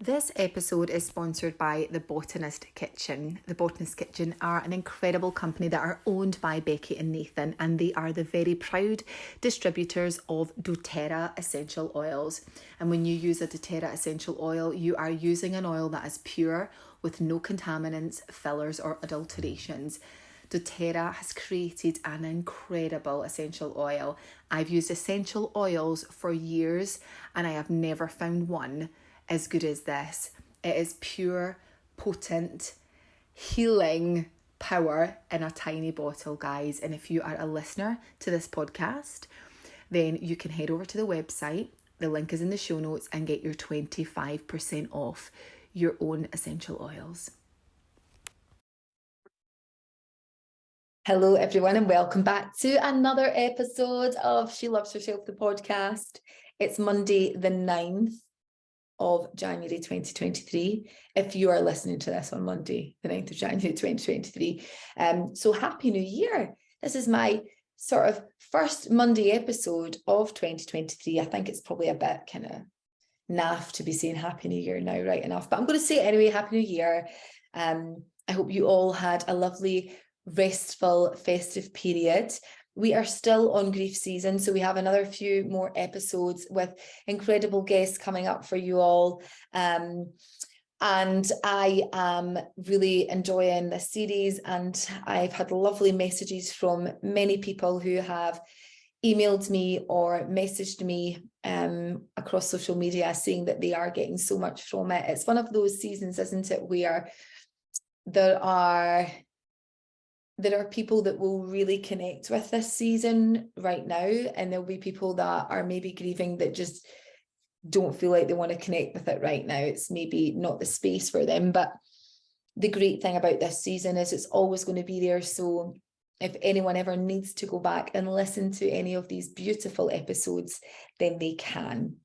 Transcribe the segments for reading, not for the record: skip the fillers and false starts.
This episode is sponsored by The Botanist Kitchen. The Botanist Kitchen are an incredible company that are owned by Becky and Nathan, and they are the very proud distributors of doTerra Essential Oils. And when you use a doTerra Essential Oil, you are using an oil that is pure with no contaminants, fillers or adulterations. doTerra has created an incredible essential oil. I've used essential oils for years and I have never found one as good as this. It is pure, potent, healing power in a tiny bottle, guys. And if you are a listener to this podcast, then you can head over to the website. The link is in the show notes and get your 25% off your own essential oils. Hello everyone and welcome back to another episode of She Loves Herself, the podcast. It's Monday the 9th of January 2023. If you are listening to this on Monday the 9th of January 2023. So happy new year. This is my sort of first Monday episode of 2023. I think it's probably a bit kind of naff to be saying happy new year now, right enough, but I'm going to say it anyway. Happy new year. I hope you all had a lovely restful festive period. We are still on grief season, so we have another few more episodes with incredible guests coming up for you all. And I am really enjoying this series, and I've had lovely messages from many people who have emailed me or messaged me across social media saying that they are getting so much from it. It's one of those seasons, isn't it, where there are people that will really connect with this season right now, and there'll be people that are maybe grieving that just don't feel like they want to connect with it right now. It's maybe not the space for them, but the great thing about this season is it's always going to be there. So if anyone ever needs to go back and listen to any of these beautiful episodes, then they can.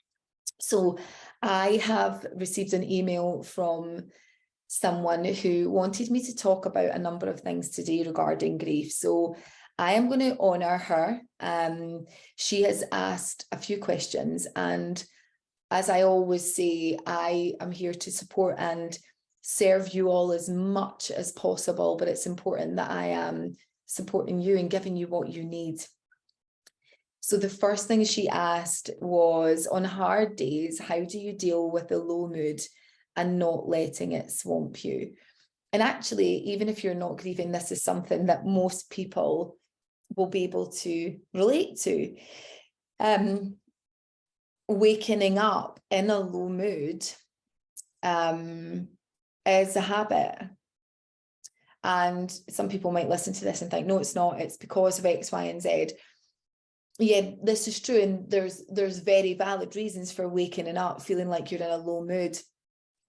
So I have received an email from someone who wanted me to talk about a number of things today regarding grief. So I am going to honour her. She has asked a few questions, and as I always say, I am here to support and serve you all as much as possible, but it's important that I am supporting you and giving you what you need. So the first thing she asked was, on hard days, how do you deal with the low mood and not letting it swamp you? And actually, even if you're not grieving, this is something that most people will be able to relate to. Waking up in a low mood is a habit. And some people might listen to this and think, no, it's not. It's because of X, Y, and Z. Yeah, this is true. And there's very valid reasons for waking up feeling like you're in a low mood.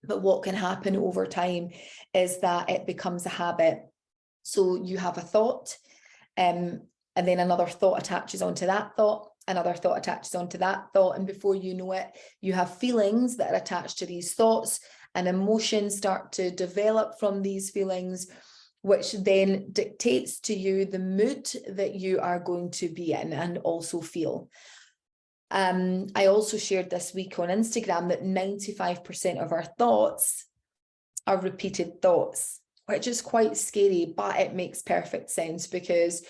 But what can happen over time is that it becomes a habit. So you have a thought, and then another thought attaches onto that thought, another thought attaches onto that thought, and before you know it, you have feelings that are attached to these thoughts, and emotions start to develop from these feelings, which then dictates to you the mood that you are going to be in and also feel. I also shared this week on Instagram that 95% of our thoughts are repeated thoughts, which is quite scary, but it makes perfect sense because,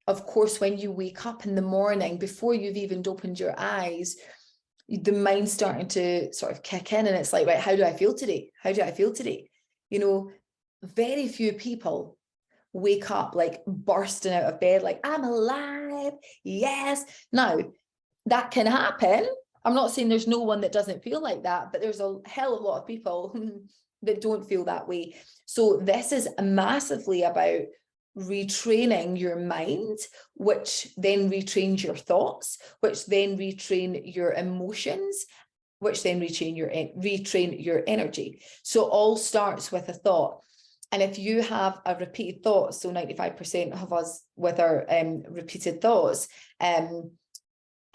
of course, when you wake up in the morning, before you've even opened your eyes, the mind's starting to sort of kick in, and it's like, right, how do I feel today? How do I feel today? You know, very few people wake up like bursting out of bed, like, I'm alive, yes. Now, that can happen. I'm not saying there's no one that doesn't feel like that, but there's a hell of a lot of people that don't feel that way. So this is massively about retraining your mind, which then retrains your thoughts, which then retrain your emotions, which then retrain your energy. So all starts with a thought. And if you have a repeated thought, so 95% of us with our repeated thoughts,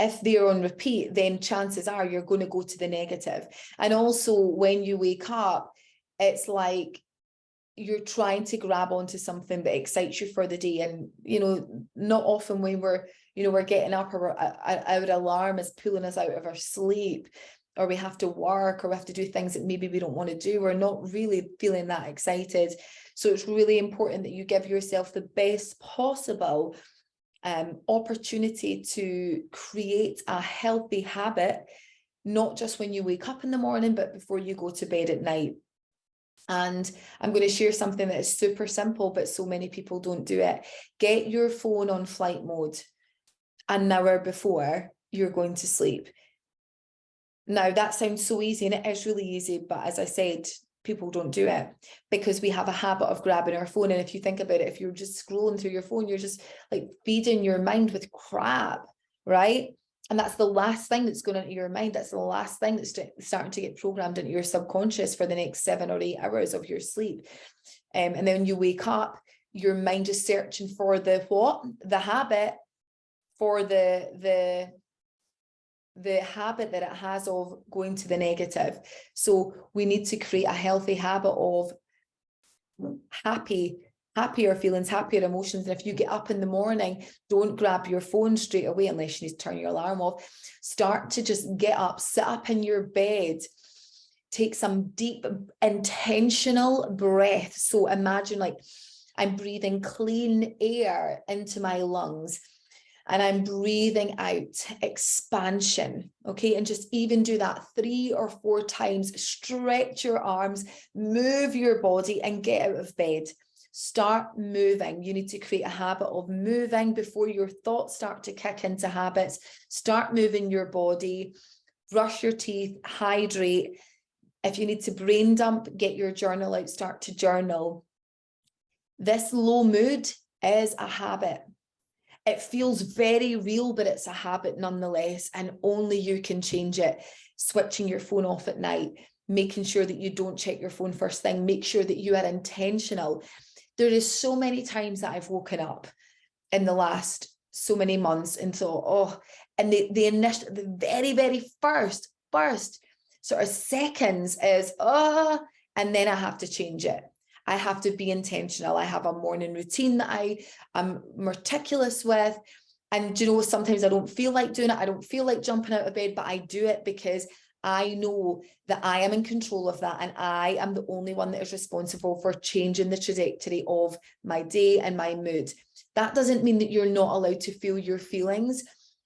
if they're on repeat, then chances are you're going to go to the negative. And also when you wake up, it's like you're trying to grab onto something that excites you for the day. And, you know, not often when we're getting up or our alarm is pulling us out of our sleep, or we have to work, or we have to do things that maybe we don't want to do. We're not really feeling that excited. So it's really important that you give yourself the best possible opportunity to create a healthy habit, not just when you wake up in the morning, but before you go to bed at night. And I'm going to share something that is super simple, but so many people don't do it. Get your phone on flight mode an hour before you're going to sleep. Now, that sounds so easy, and it is really easy, but as I said, people don't do it because we have a habit of grabbing our phone. And if you think about it, if you're just scrolling through your phone, you're just like feeding your mind with crap, right? And that's the last thing that's going into your mind. That's the last thing that's starting to get programmed into your subconscious for the next 7 or 8 hours of your sleep. And then when you wake up, your mind is searching for the what? The habit, for the habit that it has of going to the negative. So we need to create a healthy habit of happier feelings, happier emotions. And if you get up in the morning, don't grab your phone straight away unless you need to turn your alarm off. Start to just get up, sit up in your bed, take some deep, intentional breath. So imagine like I'm breathing clean air into my lungs, and I'm breathing out expansion, okay? And just even do that 3 or 4 times. Stretch your arms, move your body, and get out of bed. Start moving. You need to create a habit of moving before your thoughts start to kick into habits. Start moving your body, brush your teeth, hydrate. If you need to brain dump, get your journal out, start to journal. This low mood is a habit. It feels very real, but it's a habit nonetheless, and only you can change it. Switching your phone off at night, making sure that you don't check your phone first thing, make sure that you are intentional. There is so many times that I've woken up in the last so many months and thought, oh, and the very, very first sort of seconds is, oh, and then I have to change it. I have to be intentional. I have a morning routine that I am meticulous with. And, you know, sometimes I don't feel like doing it. I don't feel like jumping out of bed, but I do it because I know that I am in control of that. And I am the only one that is responsible for changing the trajectory of my day and my mood. That doesn't mean that you're not allowed to feel your feelings,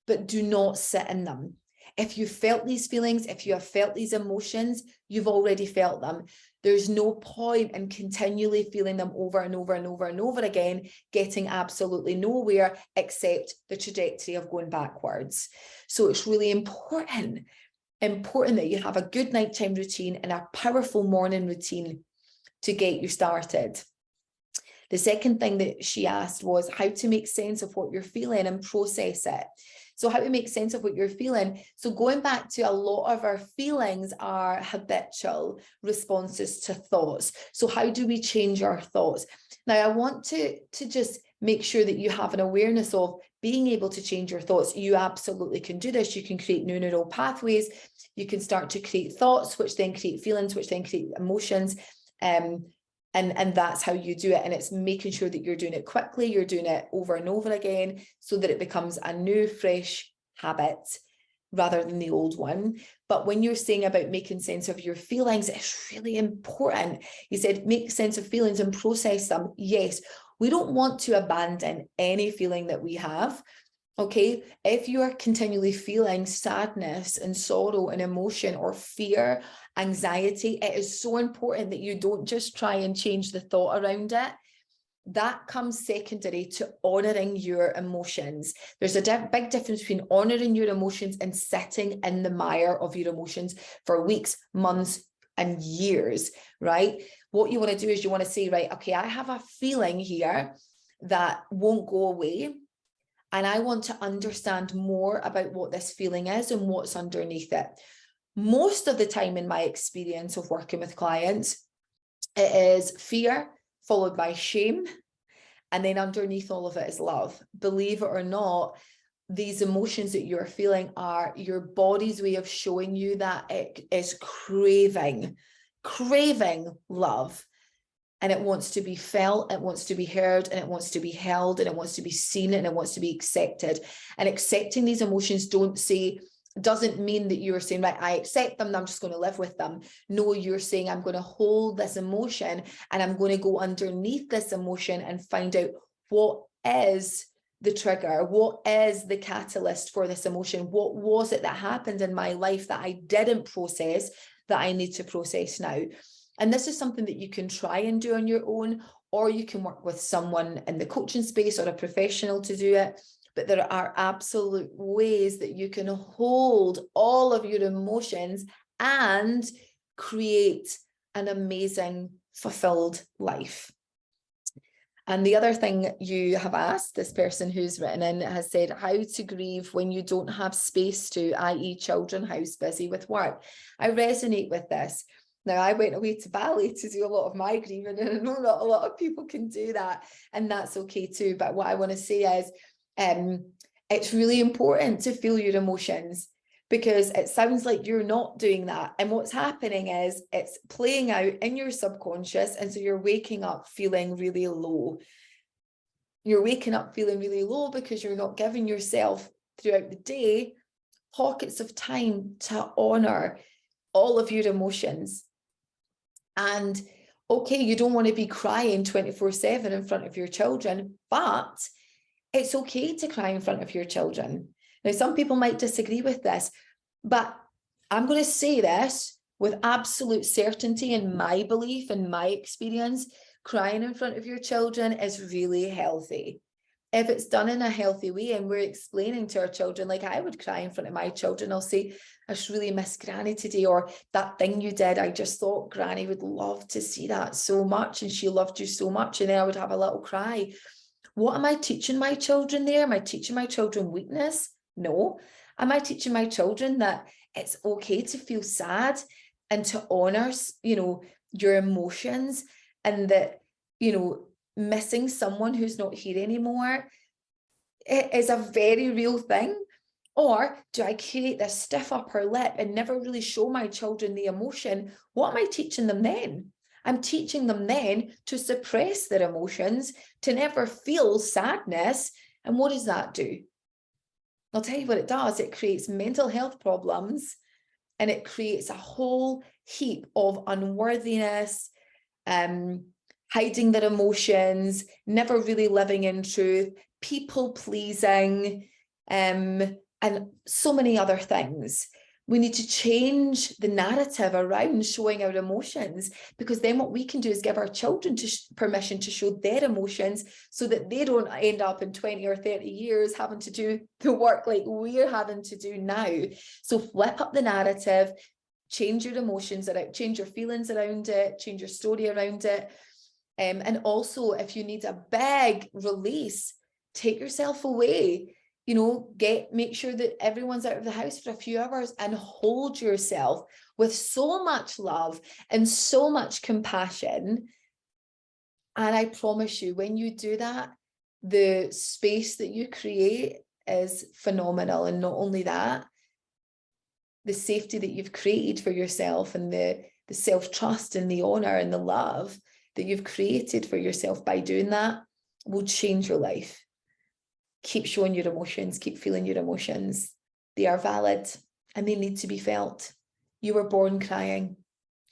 but do not sit in them. If you felt these feelings, if you have felt these emotions, you've already felt them. There's no point in continually feeling them over and over and over and over again, getting absolutely nowhere except the trajectory of going backwards. So it's really important that you have a good nighttime routine and a powerful morning routine to get you started. The second thing that she asked was how to make sense of what you're feeling and process it. So how to make sense of what you're feeling. So going back to a lot of our feelings are habitual responses to thoughts. So how do we change our thoughts? Now, I want to just make sure that you have an awareness of being able to change your thoughts. You absolutely can do this. You can create new neural pathways. You can start to create thoughts, which then create feelings, which then create emotions. And that's how you do it. And it's making sure that you're doing it quickly, you're doing it over and over again so that it becomes a new, fresh habit rather than the old one. But when you're saying about making sense of your feelings, it's really important. You said make sense of feelings and process them. Yes, we don't want to abandon any feeling that we have. Okay, if you are continually feeling sadness and sorrow and emotion or fear, anxiety, it is so important that you don't just try and change the thought around it. That comes secondary to honoring your emotions. There's a big difference between honoring your emotions and sitting in the mire of your emotions for weeks, months, and years, right? What you want to do is you want to say, right, okay, I have a feeling here that won't go away. And I want to understand more about what this feeling is and what's underneath it. Most of the time in my experience of working with clients, it is fear followed by shame. And then underneath all of it is love. Believe it or not, these emotions that you're feeling are your body's way of showing you that it is craving love. And it wants to be felt, it wants to be heard, and it wants to be held, and it wants to be seen, and it wants to be accepted. And accepting these emotions, don't say, doesn't mean that you're saying, right, I accept them, I'm just going to live with them. No, you're saying, I'm going to hold this emotion and I'm going to go underneath this emotion and find out what is the trigger, what is the catalyst for this emotion, what was it that happened in my life that I didn't process that I need to process now. And this is something that you can try and do on your own, or you can work with someone in the coaching space or a professional to do it. But there are absolute ways that you can hold all of your emotions and create an amazing, fulfilled life. And the other thing you have asked, this person who's written in has said, how to grieve when you don't have space to, i.e. children, house, busy with work. I resonate with this. Now, I went away to Bali to do a lot of my grieving, and I know not a lot of people can do that, and that's okay too. But what I want to say is, it's really important to feel your emotions, because it sounds like you're not doing that. And what's happening is it's playing out in your subconscious. And so you're waking up feeling really low. You're waking up feeling really low because you're not giving yourself throughout the day pockets of time to honor all of your emotions. And okay, you don't want to be crying 24/7 in front of your children, but it's okay to cry in front of your children. Now, some people might disagree with this, but I'm going to say this with absolute certainty, in my belief and my experience, crying in front of your children is really healthy. If it's done in a healthy way, and we're explaining to our children, like I would cry in front of my children, I'll say, I just really miss Granny today, or that thing you did, I just thought Granny would love to see that so much, and she loved you so much, and then I would have a little cry. What am I teaching my children there? Am I teaching my children weakness? No. Am I teaching my children that it's okay to feel sad and to honor, your emotions, and that, missing someone who's not here anymore, it is a very real thing? Or do I create this stiff upper lip and never really show my children the emotion? What am I teaching them then? I'm teaching them then to suppress their emotions, to never feel sadness. And what does that do? I'll tell you what it does. It creates mental health problems, and it creates a whole heap of unworthiness, hiding their emotions, never really living in truth, people pleasing, and so many other things. We need to change the narrative around showing our emotions, because then what we can do is give our children permission to show their emotions, so that they don't end up in 20 or 30 years having to do the work like we're having to do now. So flip up the narrative, change your emotions, change your feelings around it, change your story around it. And also, if you need a big release, take yourself away. Make sure that everyone's out of the house for a few hours, and hold yourself with so much love and so much compassion. And I promise you, when you do that, the space that you create is phenomenal. And not only that, the safety that you've created for yourself, and the self-trust and the honor and the love that you've created for yourself by doing that will change your life. Keep showing your emotions, keep feeling your emotions. They are valid and they need to be felt. You were born crying.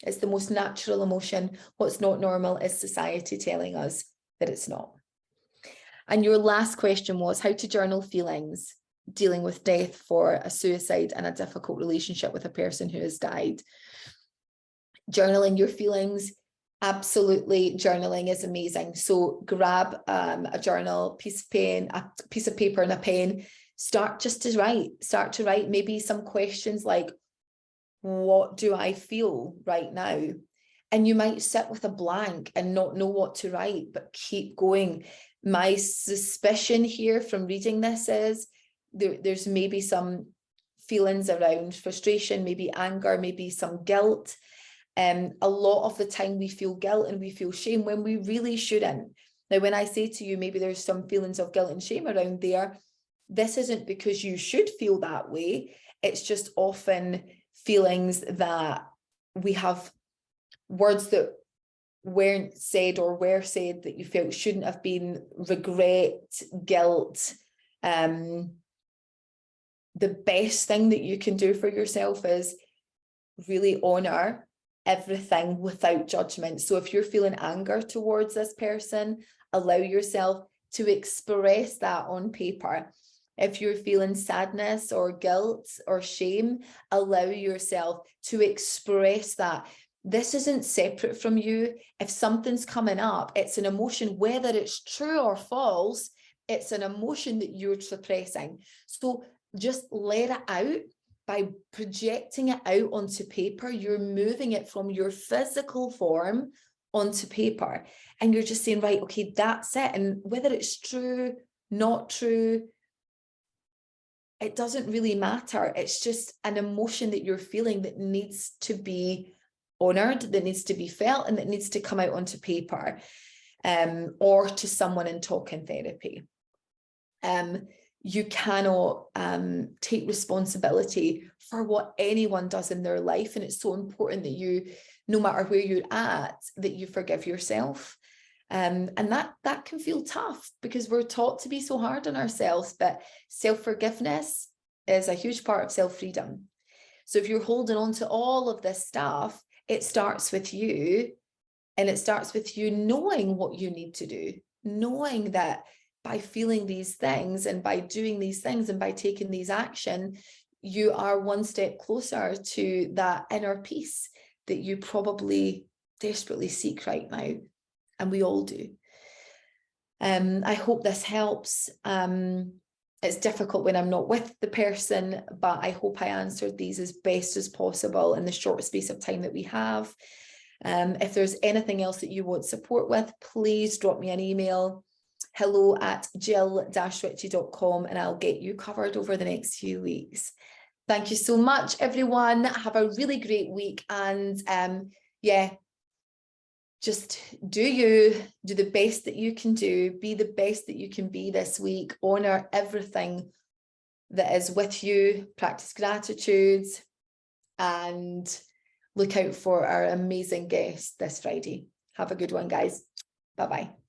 It's the most natural emotion. What's not normal is society telling us that it's not. And your last question was how to journal feelings dealing with death for a suicide and a difficult relationship with a person who has died. Journaling your feelings. Absolutely, journaling is amazing. So grab a journal, piece of paper and a pen. Start to write maybe some questions like, what do I feel right now? And you might sit with a blank and not know what to write, but keep going. My suspicion here from reading this is there's maybe some feelings around frustration, maybe anger, maybe some guilt. A lot of the time we feel guilt and we feel shame when we really shouldn't. Now, when I say to you, maybe there's some feelings of guilt and shame around there, this isn't because you should feel that way. It's just often feelings that we have, words that weren't said or were said that you felt shouldn't have been, regret, guilt, the best thing that you can do for yourself is really honor everything without judgment. So if you're feeling anger towards this person, allow yourself to express that on paper. If you're feeling sadness or guilt or shame, allow yourself to express that. This isn't separate from you. If something's coming up, it's an emotion, whether it's true or false, it's an emotion that you're suppressing. So just let it out. By projecting it out onto paper, you're moving it from your physical form onto paper. And you're just saying, right, okay, that's it. And whether it's true, not true, it doesn't really matter. It's just an emotion that you're feeling that needs to be honored, that needs to be felt, and that needs to come out onto paper, or to someone in talking therapy. You cannot take responsibility for what anyone does in their life. And it's so important that you, no matter where you're at, that you forgive yourself. And that can feel tough because we're taught to be so hard on ourselves, but self-forgiveness is a huge part of self-freedom. So if you're holding on to all of this stuff, it starts with you, and it starts with you knowing what you need to do, knowing that by feeling these things and by doing these things and by taking these action, you are one step closer to that inner peace that you probably desperately seek right now. And we all do. I hope this helps. It's difficult when I'm not with the person, but I hope I answered these as best as possible in the short space of time that we have. If there's anything else that you want support with, please drop me an email. hello@jill-ritchie.com, and I'll get you covered over the next few weeks. Thank you so much, everyone. Have a really great week. And yeah, just do the best that you can do, be the best that you can be this week, honor everything that is with you, practice gratitude, and look out for our amazing guest this Friday. Have a good one, guys. Bye-bye.